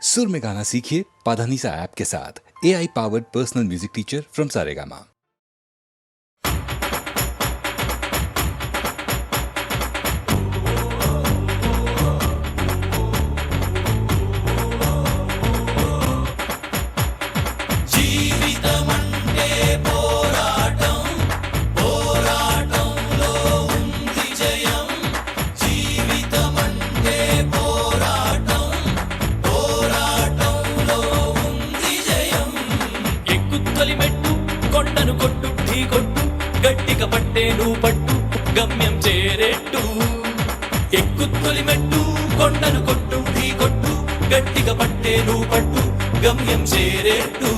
सुर में गाना सीखिए पाधानीसा ऐप के साथ। AI powered personal music teacher from Saregama. కొండను కొట్టు ఢీ కొట్టు గట్టిగా పట్టే నువ్వు పట్టు గమ్యం చేరేట్టు ఎక్కుత్తొలి మెట్టు కొండను కొట్టు ఢీ కొట్టు గట్టిగా పట్టే నువ్వు పట్టు గమ్యం చేరేట్టు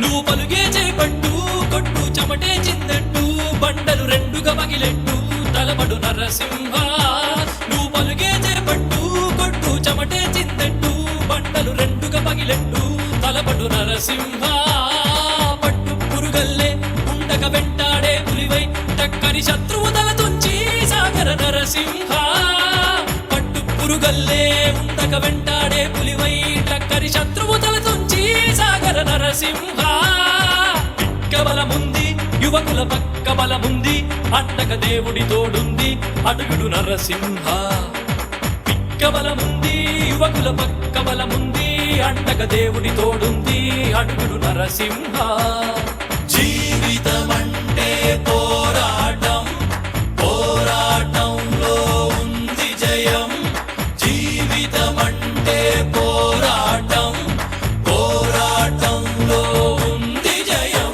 నువ్వు పలుగే చేపట్టు కొట్టు చెమటే చిందట్టు బండలు రెండుగా పగిలెట్టు తలపడు నరసింహ నువ్వు పలుగే చేపట్టు కొట్టు చెమటే చిందట్టు బండలు రెండుగా పగిలెట్టు తలపడు నరసింహ ఉండక వెంటాడే పులివై టక్కని శత్రువు తల తుంచి సాగర నరసింహ పట్టు పురుగల్లే ఉండక వెంటాడే పులివై టక్కని శత్రువు తల తుంచి సాగర నరసింహ పిక్క బలముంది యువకుల పక్క బలముంది అండక దేవుడి తోడుంది అడుగుడు నరసింహ పిక్క బలముంది యువకుల పక్క బలముంది అండక దేవుడి తోడుంది అడుగుడు నరసింహ జీవితమంటే పోరాటం పోరాటంలో ఉంది జయం జీవితమంటే పోరాటం పోరాటంలో ఉంది జయం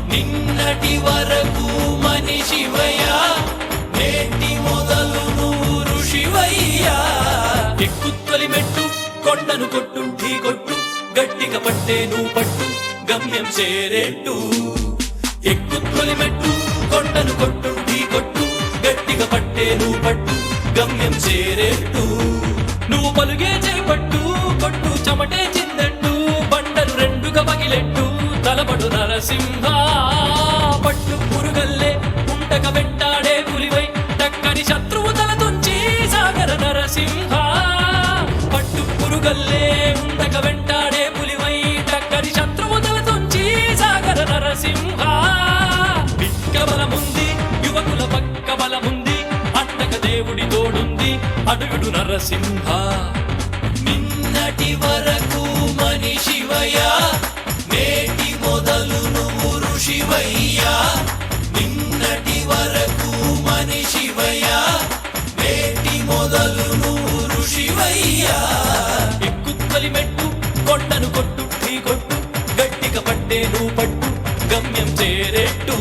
నిన్నటి వరకు మనిషివయ్యా నేటి మొదలు నువ్వు ఋషివయ్యా ఎక్కుత్తొలి మెట్టు కొండను కొట్టు ఢీ కొట్టు గట్టిగా పట్టే నువ్వు పట్టు గమ్యం చేరేట్టు ఎక్కుత్తొలి మెట్టు కొండను కొట్టు ఢీ కొట్టు గట్టిగా పట్టే నువ్వు పట్టు గమ్యం చేరేట్టు నువ్వు పలుగే చేపట్టు కొట్టు చెమటే చిందట్టు బండలు రెండుగా పగిలెట్టు తలపడు నరసింహ పట్టు పురుగల్లే ఉండక వెంటాడే పులివై టక్కని శత్రువు తల తుంచి సాగర నరసింహ పట్టు పురుగల్లే ఉండక వెంటాడే పులివై టక్కని శత్రువు తల తుంచి సాగర నరసింహ పిక్క బలముంది యువకుల పక్క బలముంది అండక దేవుడి తోడుంది అడుగుడు నరసింహ నిన్నటి వరకు మనిషివయ్యా నేటి మొదలు నువ్వు ఋషివయ్యా నిన్నటి వరకు మనిషివయ్యా నేటి మొదలు నువ్వు ఋషివయ్యా ఎక్కుత్తొలి మెట్టు కొండను కొట్టు ఢీ కొట్టు గట్టిగా పట్టే నువ్వు పట్టు గమ్యం చేరేట్టు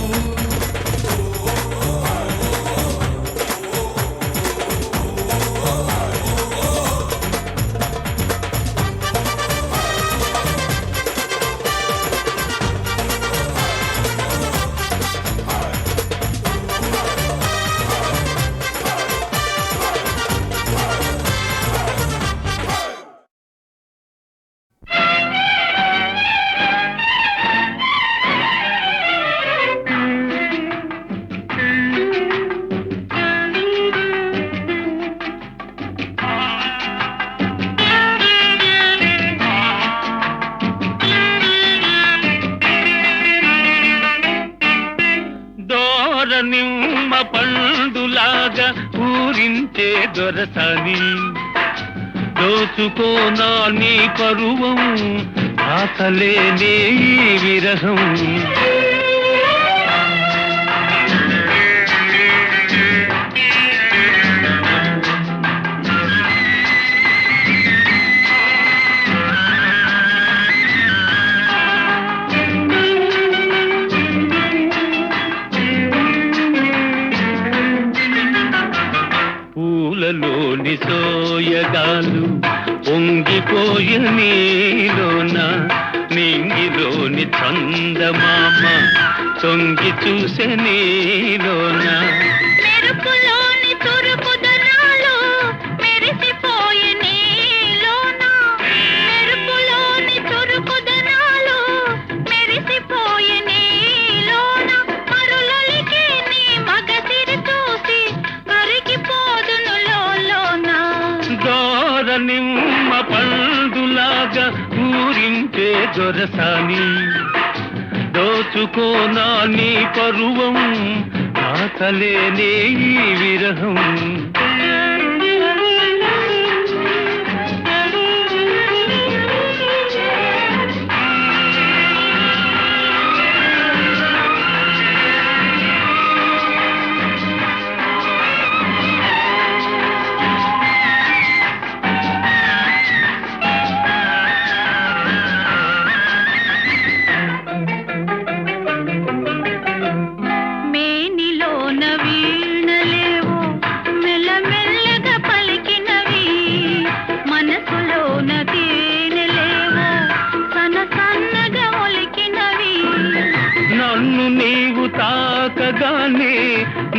ఊరించే దొరసాని దోచుకోనా నీ పరువం ఆకలేనే ఈ విరహం పూలలోని సోయగాలు పొంగిపోయి నీలోన నింగిలోని చందమామ తొంగి చూసే నీలోన మెరుపులోని తురుపుదనాలు మెరిసిపోయి నీలోన మెరుపులోని తురుపుదనాలు మెరిసిపోయి నీలోన మరులొలికి నీ మగసిరి చూసి కరిగిపోదును లోలోన దోర నిమ్మ పండులాగా ఊరించే దొరసాని దోచుకోనా నీ పరువం ఆకలేనే ఈ విరహం మేనిలోన వీణలేవో మెల్లమెల్లగా పలికినవి మనసులోన తేనెలేవో సన్నగా ఒలికినవి నన్ను నీవు తాకగానే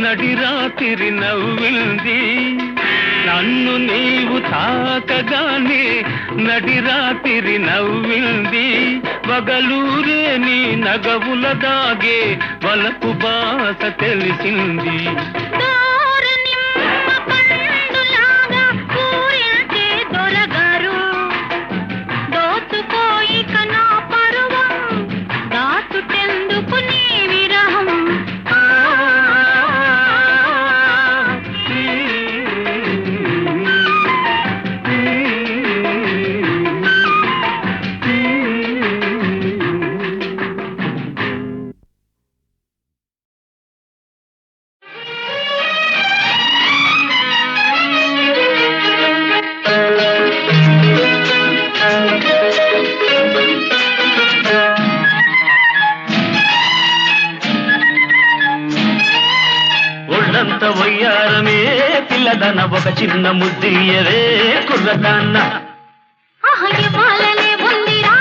నడిరాత్రి నవ్వింది నన్ను నీవు తాకగానే నడిరాత్రి నవ్వింది వగలూరే నీ నగవుల దాగే వలపు బాస తెలిసింది దోర నిమ్మ పండులాగా ఊరించే దొరగారు దోచుకోయిక నా పరువం దాచుటెందుకు నీ విరహం ఒళ్ళంత వయ్యారమే పిల్లదన ఒక చిన్న ముద్దియవే కుర్రదాన్న ఇవ్వాలనే ఉందిరా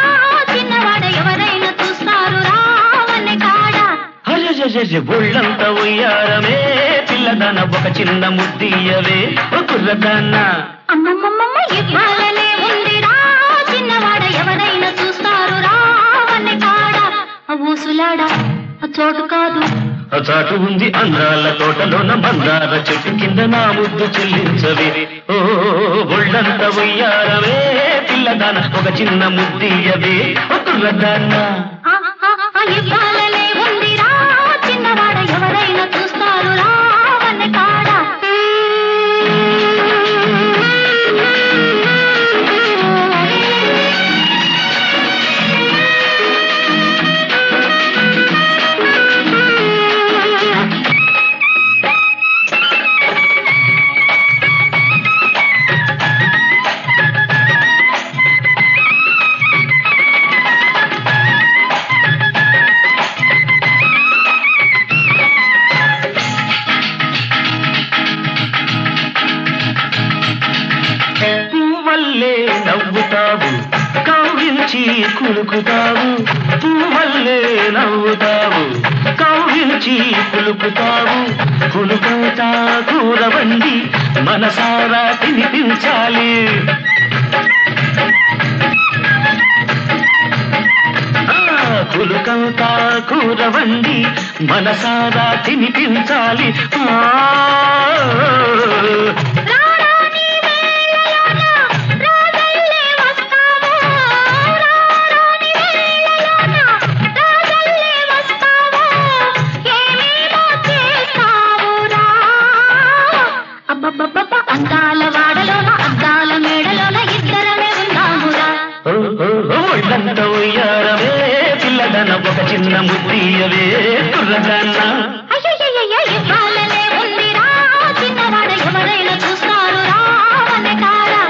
చిన్నవాడ ఎవరైనా చూస్తారు రావనే కాడ ఒళ్ళంత వయ్యారమే పిల్లదన ఒక చిన్న ముద్దియవే కుర్రదాన్న అమ్మమ్మమ్మ ఇవ్వాలనే ఉందిరా చిన్నవాడ ఎవరైనా చూస్తారు రావనే కాడ ఊసులాడ చోటు కాదు చాటు ఉంది అందాల తోటలోన మందార చెట్టు కింద నా ముద్దు చెల్లించవే ఓ ఒళ్ళంత వయ్యారమే పిల్లదాన ఒక చిన్న ముద్దియవే కుర్రదాన్న ఇవ్వాలనే ఉందిరా చిన్నవాడ ఎవరైనా చూస్తారు రావనే కాడ పువ్వల్లే నవ్వుతావు కౌగిల్చి కులుకుతావు పువ్వల్లే నవ్వుతావు కౌగిల్చి కులుకుతావు కులుకుతా కూరవండి మనసారా తినిపించాలి కులుకంతా కూరవండి మనసారా తినిపించాలి ఒళ్ళంత ఉయ్యారవే పిల్లదన ఒక చిన్న ముద్దీయవే కుర్రదాన్న అయ్యయ్యయ్యయ్య, ఇవ్వాలనే ఉందిరా చిన్నవాడ ఎవరైనా చూస్తారు రావనే కాడా.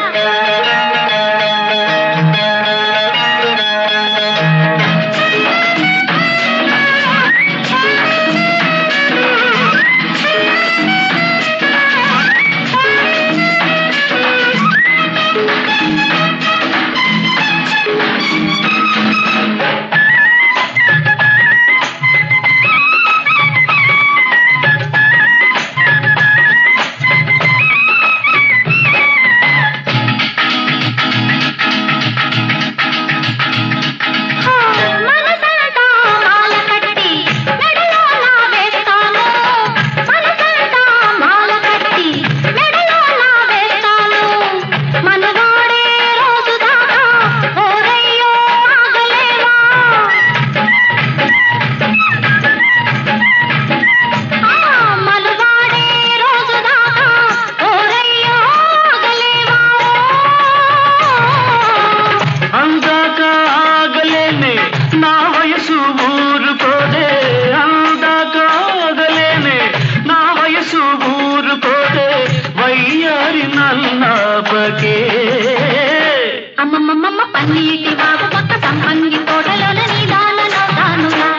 అమ్మమ్మమ్మ పన్నీటి వాగు పక్క సంపంగి తోటలోన నీదాలలో తానురా.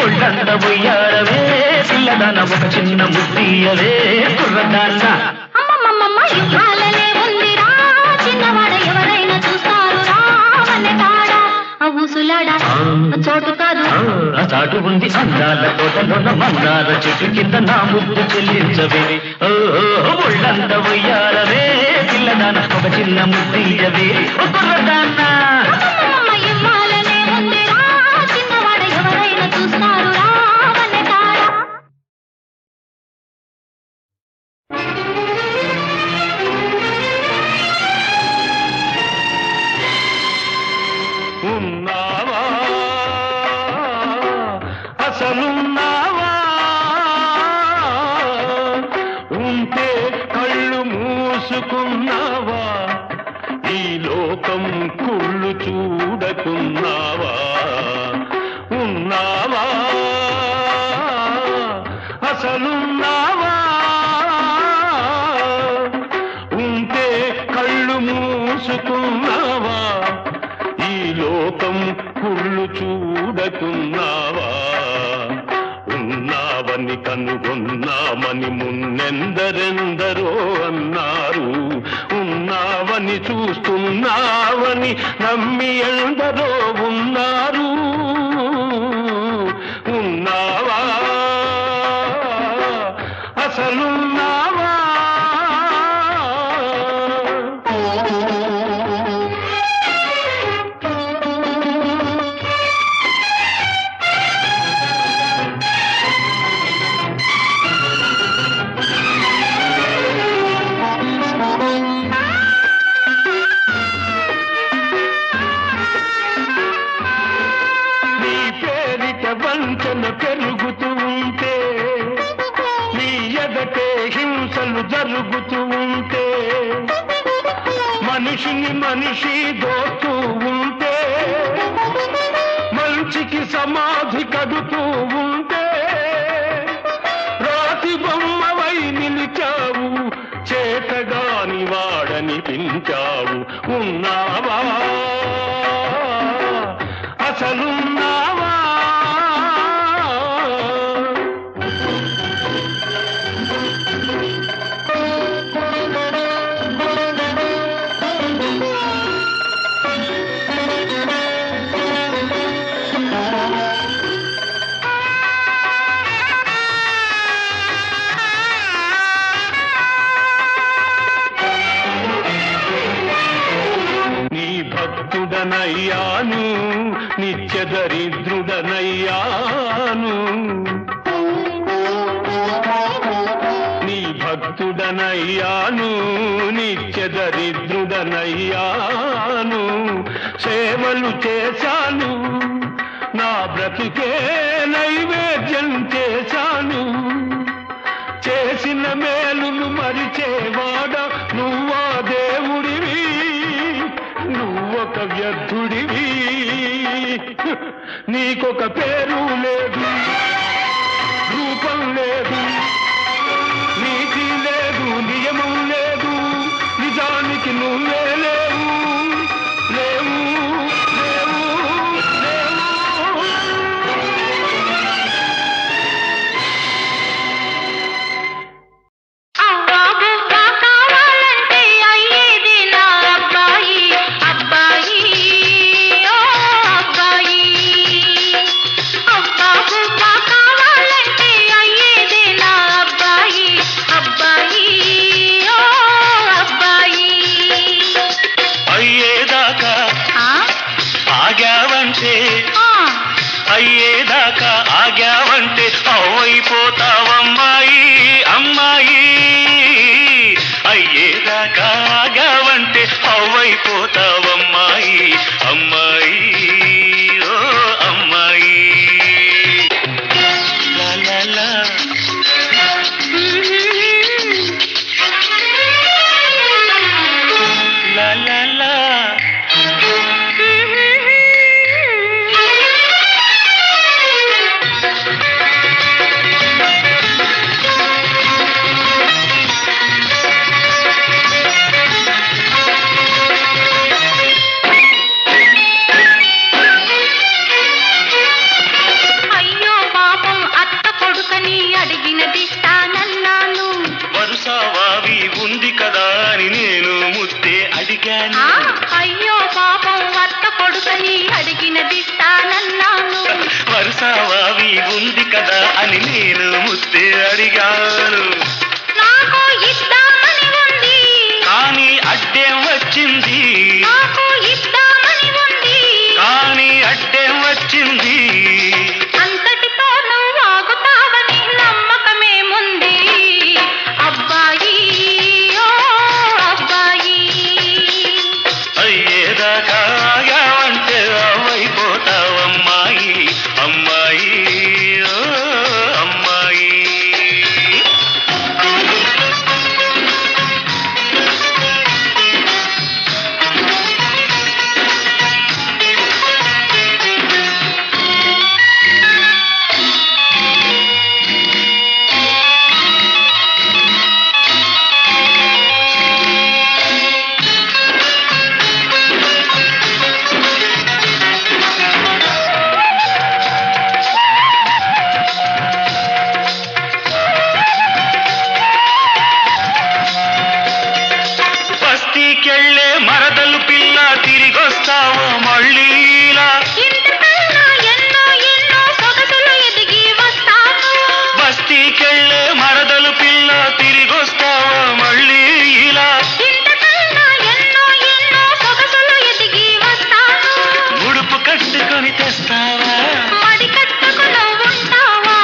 ఒళ్ళంత ఉయ్యారవే పిల్లదాన ఒక చిన్న ముద్దీయవే కుర్రదాన్న అమ్మమ్మమ్మ ఇవ్వాలనే ఉందిరా చిన్నవాడ ఎవరైనా చూస్తారు రావనే కాడా. ఆ ఊసులాడా చోటు కాదు ఆ చాటు ఉంది అందాల తోటలోన మందార చెట్టు కింద నా ముద్దు చెల్లించవే ఒళ్ళంత ఉయ్యారవే పిల్లదాన ఒక చిన్న ముద్దీయవే కుర్రదాన్న అమ్మమ్మమ్మ ఇవ్వాలనే ఉందిరా చిన్నవాడ ఎవరైనా చూస్తారు రావనే కాడా. ఉన్నావా అసలున్నావా ఉంటే కళ్ళు మూసుకున్నావా ఈ లోకం కుళ్ళు చూడకున్నావా ఉన్నావా అసలున్నావా ఉంటే కళ్ళు మూసుకున్నావా ఈ లోకం కుళ్ళు చూడకున్నావా ఉన్నావని కనుగొన్నామని మున్నెందరెందరో అన్నారు ఉన్నావని చూస్తున్నావని నమ్మి ఎందరో ఉన్నారు ఉన్నావా అసలున్నావా వంచన పెరుగుతూ ఉంటే నీ ఎదటే హింసలు జరుగుతూ ఉంటే మనిషిని మనిషి దోస్తూ ఉంటే మంచికి సమాధి కడుతూ ఉంటే రాతి బొమ్మవై నిలిచావు చేతగాని వాడనిపించావు ఉన్నావా అసలున్నావా భక్తుడనయ్యాను నిత్య దరిద్రుడనయ్యాను నీ భక్తుడనయ్యాను నిత్య దరిద్రుడనయ్యాను సేవలు చేశాను నా బ్రతుకే నైవేద్యం చేశాను చేసిన మేలును మరిచేవాడ నువ్వా దేవుడివి నువ్వొక వ్యర్థుడివి నీకొక పేరు లేదు, రూపం లేదు, నీతి లేదు, నియమం లేదు, నిజానికి నువ్వే లేవు, లేవు, లేవు, లేవు. అవ్వా బువ్వా కావాలంటే అయ్యేది నా అబ్బాయి అబ్బాయి ఓ అబ్బాయి. అవ్వా బువ్వా కావాలంటే అయ్యేది నా అబ్బాయి అబ్బాయి ఓ అబ్బాయి. అయ్యేదాకా ఆగావంటే, అయ్యేదాకా ఆగావంటే అవైపోతావమ్మాయి అమ్మాయి. అయ్యేదాకా ఆగావంటే అవైపోతావమ్మాయి అమ్మాయి ఓ అమ్మాయి. లా లా లా. లా లా లా. అయ్యో పాపం అత్త కొడుకని అడిగినదిస్తానన్నాను. వరుసవావి ఉంది కదా అని నేను ముద్దే అడిగాను. అయ్యో పాపం అత్త కొడుకని అడిగినదిస్తానన్నాను. వరుసవావి ఉంది కదా అని నేను ముద్దే అడిగాను. నాకు ఇద్దామని ఉంది, కానీ అడ్డేం వచ్చింది, నాకు ఇద్దామని ఉంది, కానీ అడ్డేం వచ్చింది. అంతటితో నువ్వు ఆగుతావని నమ్మకమేముంది అబ్బాయి ఓ అబ్బాయి. అయ్యేదాకా ఆగావంటే అవైపోతావమ్మాయి అమ్మాయి ఓ అమ్మాయి. బస్తీకెళ్ళే మరదలు పిల్ల తిరిగొస్తావో మళ్ళీలా. ఇంతకన్నా ఎన్నో ఎన్నో సొగసులు ఎదిగి వస్తాను. బస్తీకెళ్ళే మరదలు పిల్ల తిరిగొస్తావో మళ్ళీ ఇలా. ఇంతకన్నా ఎన్నో ఎన్నో సొగసులు ఎదిగి వస్తాను. ముడుపు కట్టుకొని తెస్తావా, మడి కట్టుకు నవ్వుంటావా,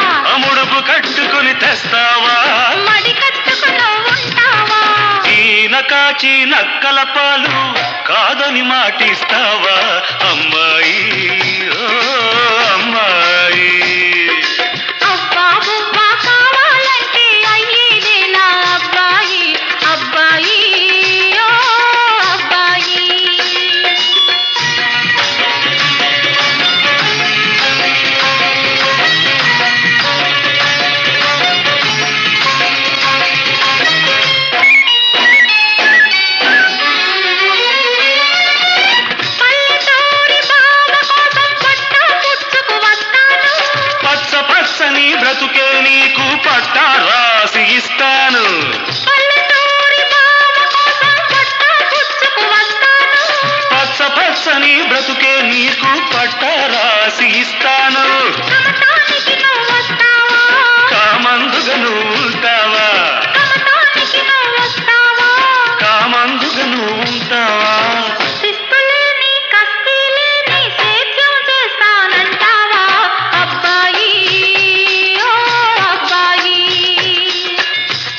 ముడుపు కట్టుకొని తెస్తావా. మడి కట్టుకు నవ్వుంటావా. ఈన కాచి నక్కల పాలు కాదని మాటిస్తావా అమ్మాయి ఓ అమ్మాయి. అవ్వా బువ్వా కావాలంటే అయ్యేది నా అబ్బాయి అబ్బాయి ఓ అబ్బాయి. పల్లెటూరి బావ కోసం పట్టా పుచ్చుకు వస్తాను. పచ్చ పచ్చని బ్రతుకే నీకు పట్టా రాసి ఇస్తాను. పల్లెటూరి బావ కోసం పట్టా పుచ్చుకు వస్తాను. పచ్చ పచ్చని బ్రతుకే నీకు పట్టా రాసి ఇస్తాను. కమతానికి నువ్వు వస్తావా, కామందుగా నువ్వు ఉంటావా, కమతానికి నువ్వు వస్తావా. కామందుగా నువ్వు ఉంటావా. శిస్తులేని కస్తీలేని సేద్యం చేస్తానంటావా అబ్బాయి ఓ అబ్బాయి.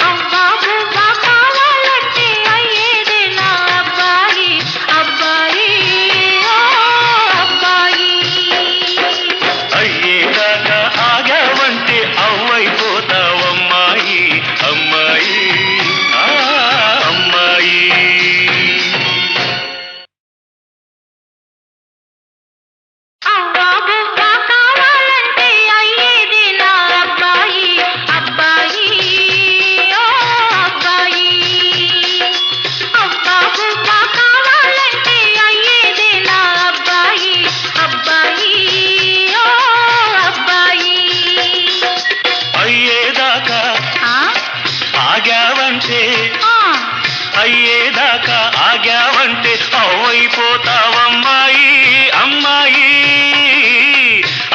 అవ్వా బువ్వా కావాలంటే అయ్యేది నా అబ్బాయి అబ్బాయి ఓ అబ్బాయి.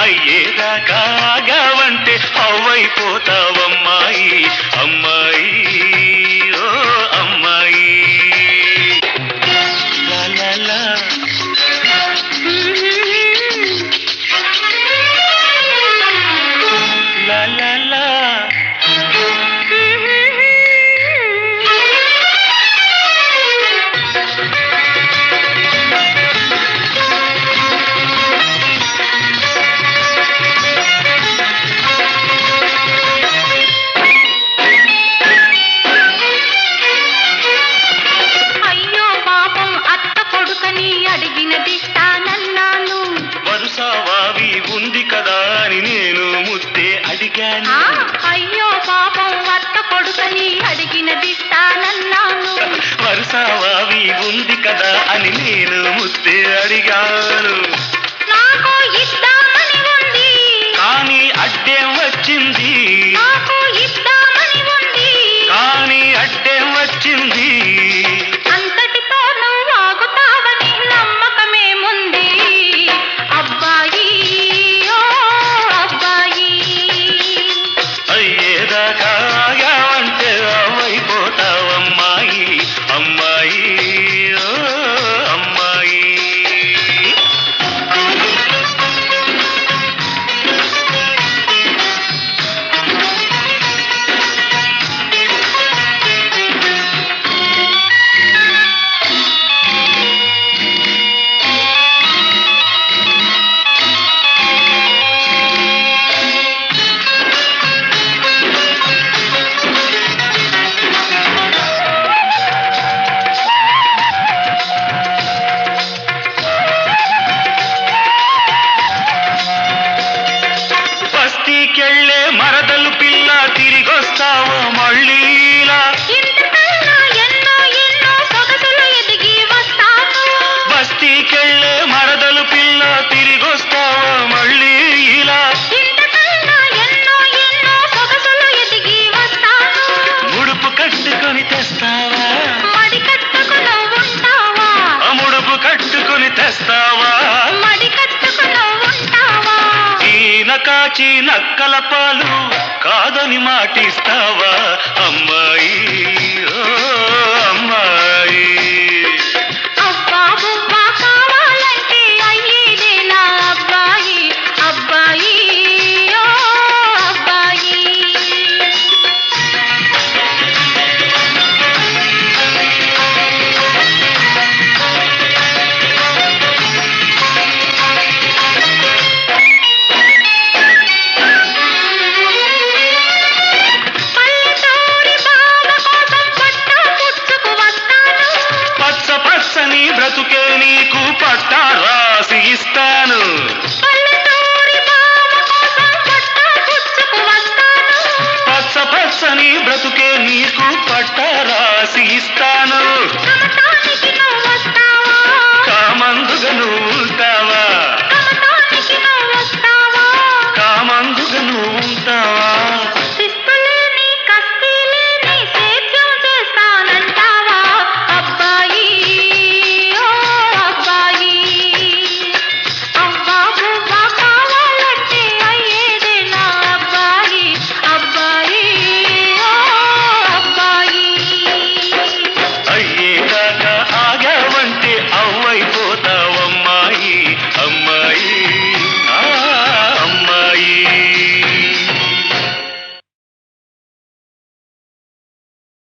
అయ్యేదాకా ఆగావంటే అవ్వైపోతావమ్మాయి అమ్మాయి ఓ అమ్మాయి లా లా లా లా లా లా అయ్యో పాపం అత్త కొడుకని అడిగినదిస్తానన్నాను. వరుసవావి ఉంది కదా అని నేను ముద్దే అడిగాను అయ్యో పాపం అత్త కొడుకని అడిగినదిస్తానన్నాను. వరుసవావి ఉంది కదా అని నేను ముద్దే అడిగాను నాకు ఇద్దామని ఉంది, కానీ అడ్డేం వచ్చింది నాకు ఇద్దామని ఉంది, కానీ అడ్డేం వచ్చింది అంతటితో నువ్వు ఆగుతావని నమ్మకమేముంది అబ్బాయి ఓ అబ్బాయి. అయ్యేదాకా ఆగావంటే అవ్వైపోతావమ్మాయి అమ్మాయి ఓ అమ్మాయి బస్తీకెళ్ళే మరదలు పిల్ల తిరిగొస్తావో మళ్ళీలా ఇంతకన్నా ఎన్నో ఎన్నో సొగసులు ఎదిగి వస్తాను. బస్తీకెళ్ళే మరదలు పిల్ల తిరిగొస్తావో మళ్ళీ ఇలా ఇంతకన్నా ఎన్నో ఎన్నో సొగసులు ఎదిగి వస్తాను. ముడుపు కట్టుకొని తెస్తావా మడి కట్టుకు నవ్వుంటావా, ముడుపు కట్టుకొని తెస్తావా మడి కట్టుకు నవ్వుంటావా. ఈన కాచి నక్కల పాలు కాదని మాటిస్తావా అమ్మాయి ఓ అమ్మాయి